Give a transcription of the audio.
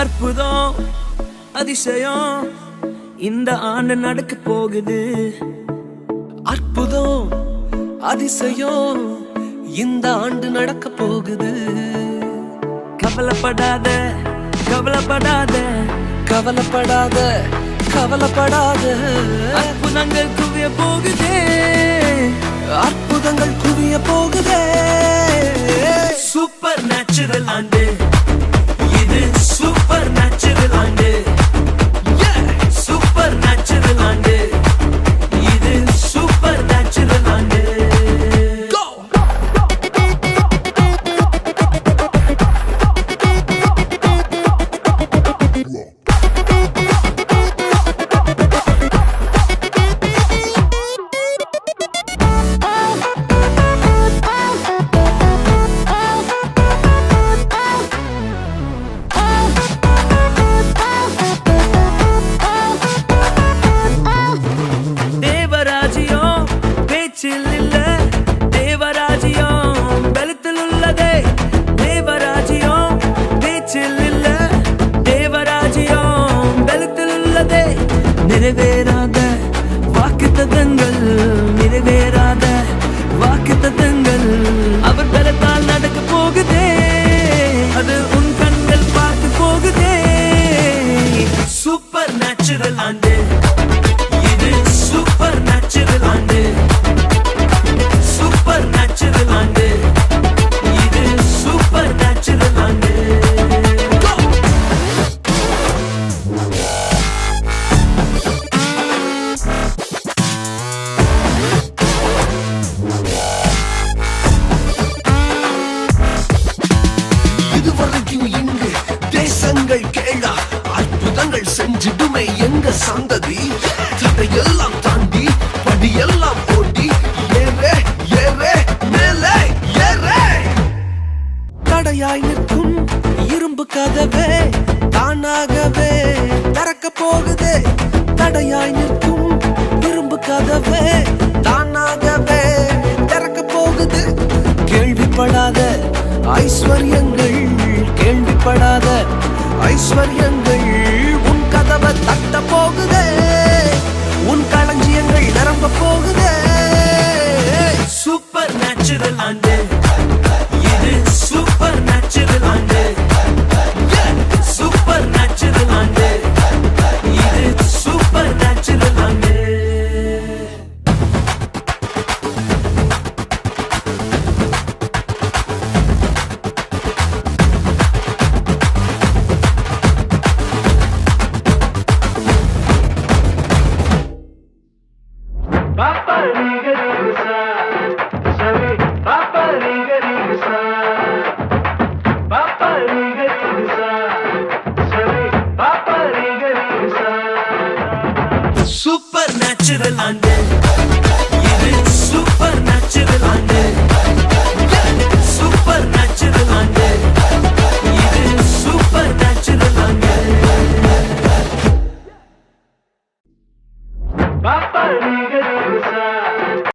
அற்புதம் அதிசயம் இந்த ஆண்டு நடக்க போகுது. அற்புதம் அதிசயம் இந்த ஆண்டு நடக்க போகுது. கவலைப்படாத கவலைப்படாத கவலைப்படாத கவலைப்படாத. அற்புதங்கள் குவிய போகுதே, அற்புதங்கள் குவிய போகுதே. சூப்பர் நேச்சுரல் ஆண்டு இது, சூப்பர் நேச்சுரல் ஆண்டு, சூப்பர் நேச்சுரல் ஆண்டு இது, சூப்பர் நேச்சுரல் ஆண்டு. நிறைவேறாத வாக்குத்தத்தங்கள், நிறைவேறாத வாக்குத்தத்தங்கள் அவர் பலத்தால் நடக்க போகுதே, அது உன் கண்கள் பார்த்து போகுதே. சூப்பர் நேச்சுரல் ஆண்டு இது, சூப்பர் நேச்சுரல் ஆண்டு, சூப்பர் நேச்சுரல் ஆண்டு இது, சூப்பர் நேச்சுரல் ஆண்டு. தேசங்கள் கேளா அற்புதங்கள் செஞ்சிடுமே எங்க சந்ததி. தடையெல்லாம் தாண்டி படியெல்லாம் ஓடி ஏறே ஏறே மேலே ஏறே. தடையாய் நிற்கும் இரும்பு கதவே தானாகவே திறக்க போகுதே. தடையாய் நிற்கும் இரும்பு கதவே தானாகவே திறக்க போகுது. கேள்விப்படாத ஐஸ்வர்யங்கள், கேள்விப்படாத ஐஸ்வர்யங்கள் உன் கதவை தட்ட போகுதே, உன் களஞ்சியங்கள் நிரம்ப போகுதே. சூப்பர் நேச்சுரல் ஆண்டு இது, சூப்பர் நேச்சுரல் ஆண்டு, சூப்பர் நேச்சுரல் ஆண்டு இது, சூப்பர் நேச்சுரல் ஆண்டு. Papa Riga Riga Sa, Savi Papa Riga Riga Sa, Papa Riga Riga Sa, Savi Papa Riga Riga Sa. Super natural ande, இது super natural ande, super natural ande, இது super natural ande. Papa Riga